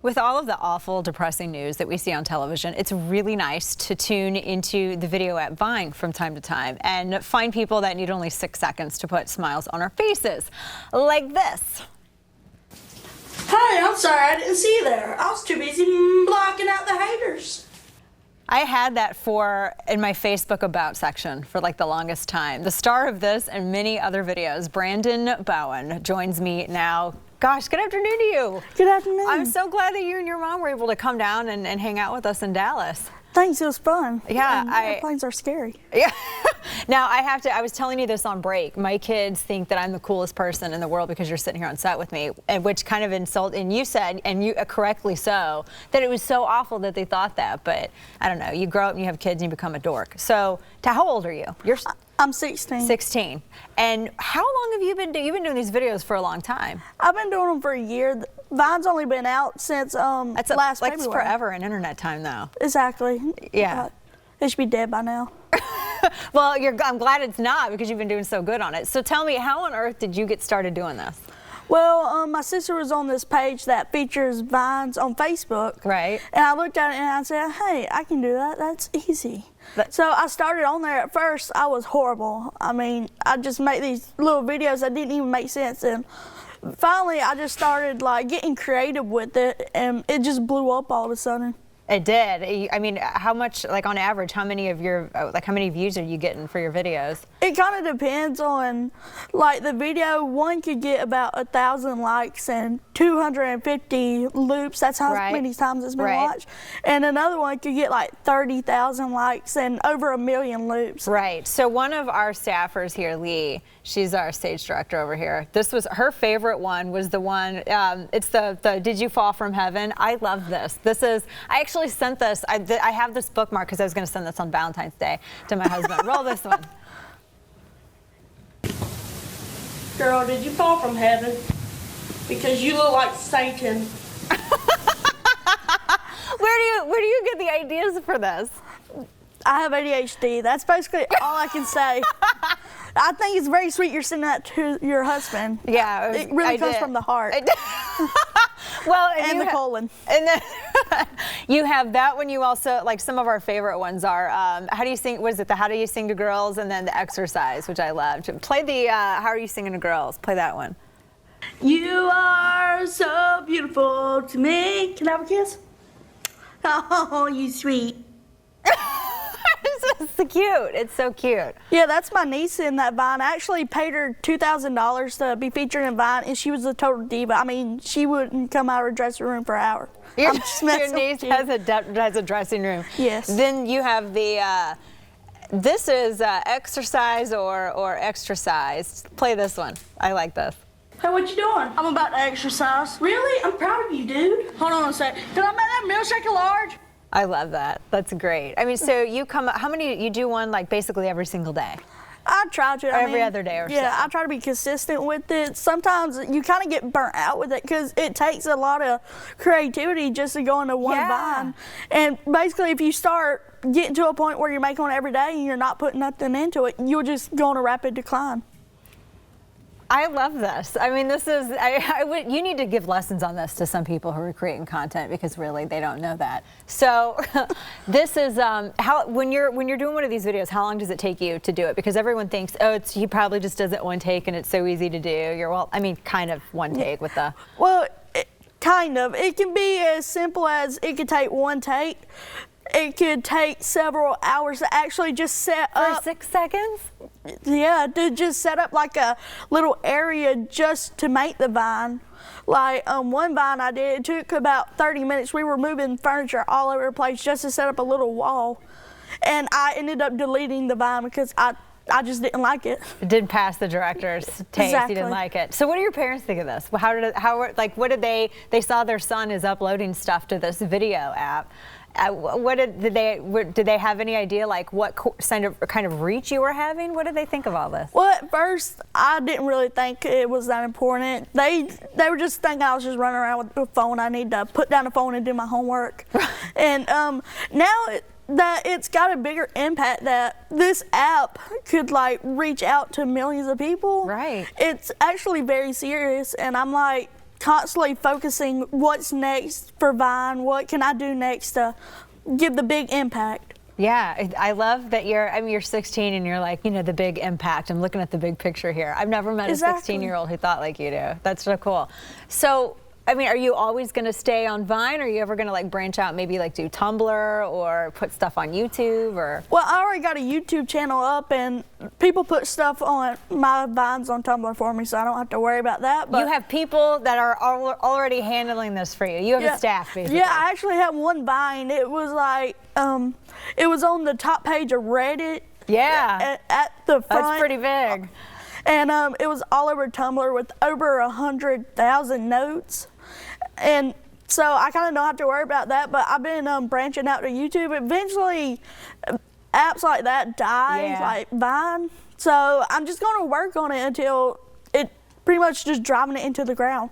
With all of the awful, depressing news that we see on television, it's really nice to tune into the video app Vine from time to time and find people that need only 6 seconds to put smiles on our faces, like this. Hey, I'm sorry I didn't see you there. I was too busy blocking out the haters. I had that in my Facebook About section for like the longest time. The star of this and many other videos, Brandon Bowen, joins me now. Gosh, good afternoon to you. Good afternoon. I'm so glad that you and your mom were able to come down and hang out with us in Dallas. Thanks, it was fun. Yeah, airplanes are scary. Yeah. Now I was telling you this on break. My kids think that I'm the coolest person in the world because you're sitting here on set with me, and which kind of and you said, and you correctly so, that it was so awful that they thought that. But I don't know. You grow up and you have kids and you become a dork. So, how old are you? I'm 16. 16. And how long have you been doing these videos for a long time? I've been doing them for a year. Vine's only been out since last February. That's forever in internet time, though. Exactly. Yeah. It should be dead by now. Well, I'm glad it's not because you've been doing so good on it. So tell me, how on earth did you get started doing this? Well, my sister was on this page that features Vines on Facebook. Right. And I looked at it and I said, hey, I can do that. That's easy. So I started on there. At first, I was horrible. I mean, I just make these little videos that didn't even make sense. And finally, I just started like getting creative with it, and it just blew up all of a sudden. It did. I mean, how much, like on average, how many views are you getting for your videos? It kind of depends on, like the video, one could get about 1,000 likes and 250 loops. That's how many times it's been watched. And another one could get like 30,000 likes and over 1 million loops. Right. So one of our staffers here, Lee, she's our stage director over here. This was her favorite one. Was the one? It's the Did You Fall from Heaven? I love this. I actually sent this. I have this bookmark because I was going to send this on Valentine's Day to my husband. Roll this one. Girl, did you fall from heaven? Because you look like Satan. Where do you get the ideas for this? I have ADHD. That's basically all I can say. I think it's very sweet you're sending that to your husband. Yeah, it really comes from the heart. Well, and the colon. And then you have that one. You also, like, some of our favorite ones are how do you sing? What is it? The How Do You Sing to Girls, and then the Exercise, which I loved. Play the How Are You Singing to Girls? Play that one. You are so beautiful to me. Can I have a kiss? Oh, you sweet. It's so cute. It's so cute. Yeah, that's my niece in that Vine. I actually paid her $2,000 to be featured in Vine, and she was a total diva. I mean, she wouldn't come out of her dressing room for an hour. Your niece has a dressing room. Yes. Then you have the, this is Exercise or Exercise. Play this one. I like this. Hey, what you doing? I'm about to exercise. Really? I'm proud of you, dude. Hold on a sec. Can I make that milkshake a large? I love that. That's great. I mean, so you do one like basically every single day? I try to. Every other day or so. Yeah, I try to be consistent with it. Sometimes you kind of get burnt out with it because it takes a lot of creativity just to go into one Vine. And basically, if you start getting to a point where you're making one every day and you're not putting nothing into it, you'll just go on a rapid decline. I love this. I mean, this is, you need to give lessons on this to some people who are creating content because really they don't know that. So this is, when you're doing one of these videos, how long does it take you to do it? Because everyone thinks, oh, he probably just does it one take and it's so easy to do. I mean, kind of one take with the. Well, kind of. It can be as simple as it could take one take. It could take several hours to actually just set up. For 6 seconds? Yeah, to just set up like a little area just to make the Vine. Like one Vine I did, it took about 30 minutes. We were moving furniture all over the place just to set up a little wall. And I ended up deleting the Vine because I just didn't like it. It didn't pass the director's taste. Exactly. You didn't like it. So what do your parents think of this? What did they saw their son is uploading stuff to this video app. Did they have any idea like what kind of reach you were having? What did they think of all this? Well, at first I didn't really think it was that important. They were just thinking I was just running around with a phone. I need to put down the phone and do my homework. And now that it's got a bigger impact, that this app could like reach out to millions of people. Right. It's actually very serious, and I'm like, constantly focusing what's next for Vine, what can I do next to give the big impact. Yeah, I love that you're 16 and you're like, the big impact. I'm looking at the big picture here. I've never met a 16-year-old who thought like you do. That's so cool. So, are you always going to stay on Vine, or are you ever going to branch out, maybe do Tumblr or put stuff on YouTube or? Well, I already got a YouTube channel up, and people put stuff on my Vines on Tumblr for me, so I don't have to worry about that. But you have people that are already handling this for you. You have a staff, basically. Yeah, I actually have one Vine. It was it was on the top page of Reddit. Yeah. At the front. That's pretty big. And it was all over Tumblr with over 100,000 notes. And so I kind of don't have to worry about that, but I've been branching out to YouTube. Eventually, apps like that die, like Vine. So I'm just going to work on it until it pretty much just driving it into the ground.